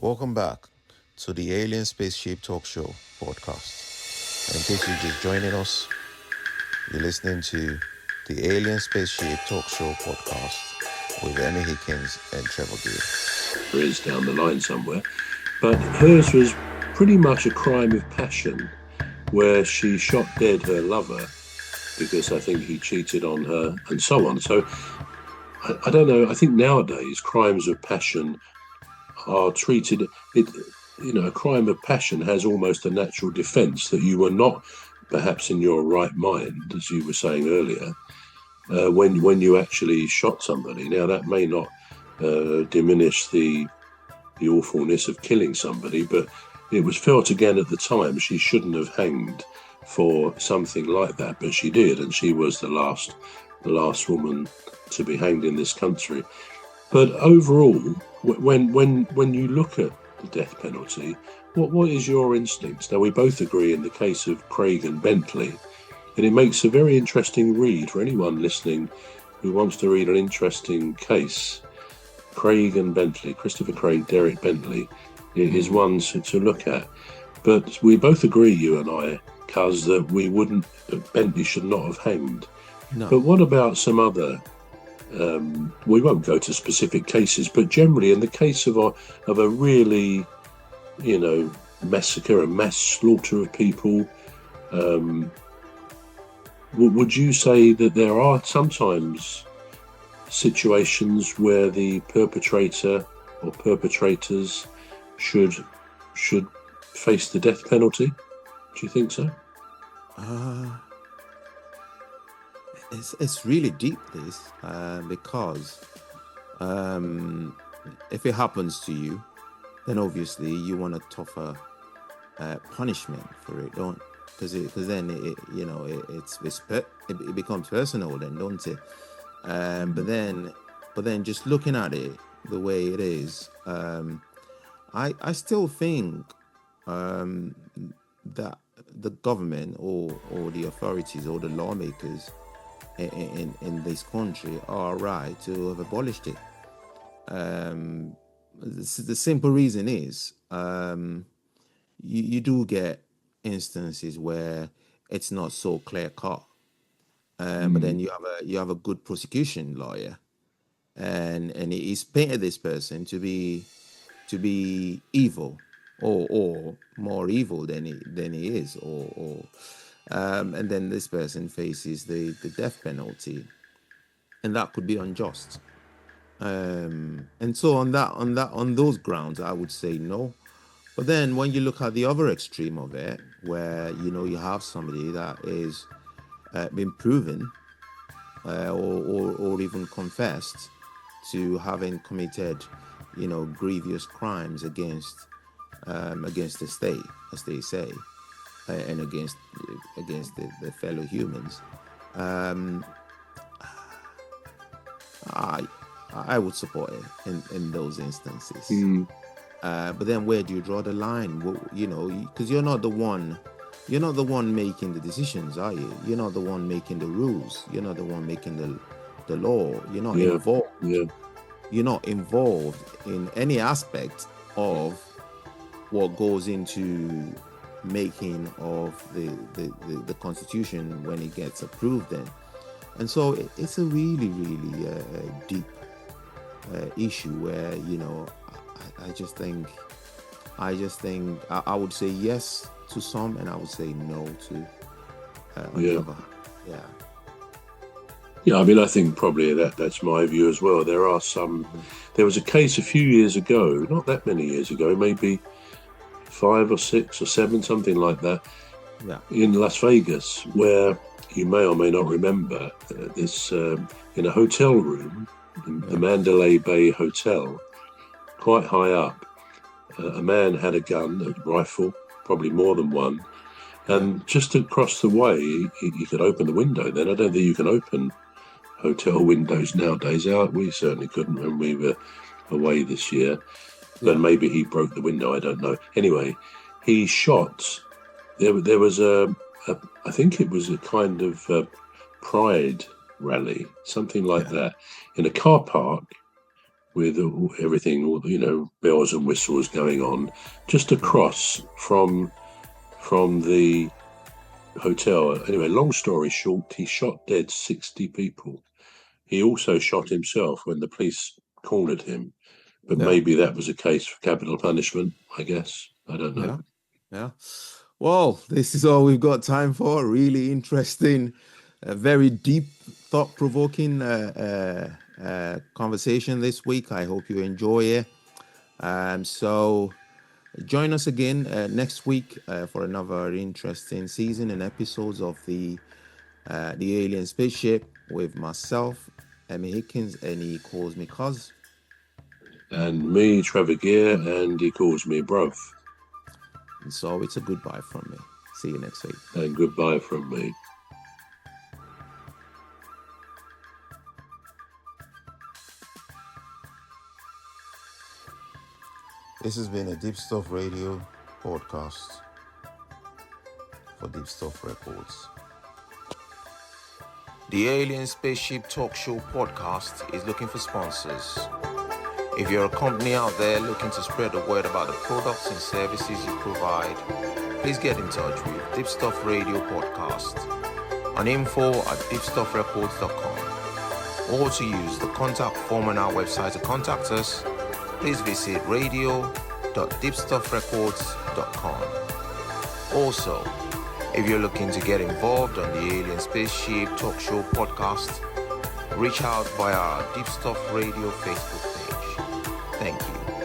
Welcome back to the Alien Spaceship Talk Show podcast. And in case you're just joining us, you're listening to the Alien Spaceship Talk Show podcast with Emmy Hikins and Trevor. Is down the line somewhere, but hers was pretty much a crime of passion, where she shot dead her lover because I think he cheated on her and so on. So I don't know. I think nowadays crimes of passion are treated. A crime of passion has almost a natural defence that you were not perhaps in your right mind, as you were saying earlier, when you actually shot somebody. Now that may not diminish the awfulness of killing somebody, but it was felt again at the time she shouldn't have hanged for something like that, but she did, and she was the last woman to be hanged in this country. But overall, when you look at the death penalty, what is your instincts? Now, we both agree in the case of Craig and Bentley, and it makes a very interesting read for anyone listening who wants to read an interesting case. Craig and Bentley, Christopher Craig, Derek Bentley, is one to look at. But we both agree, you and I, Cuz, that Bentley should not have hanged. No. But what about some other, we won't go to specific cases, but generally in the case of a really, massacre, a mass slaughter of people, would you say that there are sometimes situations where the perpetrator or perpetrators should face the death penalty? Do you think so? It's really deep, this, because if it happens to you, then obviously you want a tougher punishment for it, don't? Because then it becomes personal, then, don't it? But then just looking at it the way it is, I still think that the government or the authorities or the lawmakers in this country are right to have abolished it. The simple reason is you do get instances where it's not so clear cut, but then you have a good prosecution lawyer, and he's painted this person to be evil or more evil than he is, and then this person faces the death penalty, and that could be unjust. And so on those grounds, I would say no. But then when you look at the other extreme of it, where you have somebody that is been proven or even confessed to having committed grievous crimes against the state, as they say, and against the fellow humans, I would support it in those instances. But then where do you draw the line? Well, because you're not the one making the decisions, are you? You're not the one making the rules. You're not the one making the law. You're not involved. Yeah. You're not involved in any aspect of what goes into making of the Constitution when it gets approved then. And so it's a really, really deep issue where, I just think I would say yes to some, and I would say no to the other. Yeah. Yeah, I mean, I think probably that's my view as well. There are some. There was a case a few years ago, not that many years ago, maybe 5 or 6 or 7, something like that, in Las Vegas, where you may or may not remember this in a hotel room, the Mandalay Bay Hotel, quite high up. A man had a gun, a rifle, probably more than one, and just across the way, he could open the window. Then I don't think you can open hotel windows nowadays. We certainly couldn't when we were away this year, but maybe he broke the window, I don't know. Anyway, he shot. There was I think it was a kind of pride rally, something like that, in a car park with everything, bells and whistles going on, just across from the hotel. Anyway, long story short, he shot dead 60 people. He also shot himself when the police cornered him. But Yeah. maybe that was a case for capital punishment, I guess. I don't know. Yeah. Well, this is all we've got time for. Really interesting, very deep, thought-provoking conversation this week. I hope you enjoy it. So join us again next week for another interesting season and episodes of the Alien Spaceship with myself, Emmy Hikins, and he calls me Cuz. And me, Trevor Gear, and he calls me bruv. And so it's a goodbye from me. See you next week. And goodbye from me. This has been a Deepstuff Radio podcast for Deepstuff Records. The Alien Spaceship Talk Show podcast is looking for sponsors. If you're a company out there looking to spread the word about the products and services you provide, please get in touch with Deepstuff Radio Podcast on info@deepstuffrecords.com, or to use the contact form on our website to contact us, please visit radio.deepstuffrecords.com. Also, if you're looking to get involved on the Alien Spaceship Talk Show podcast, reach out via our Deepstuff Radio Facebook page. Thank you.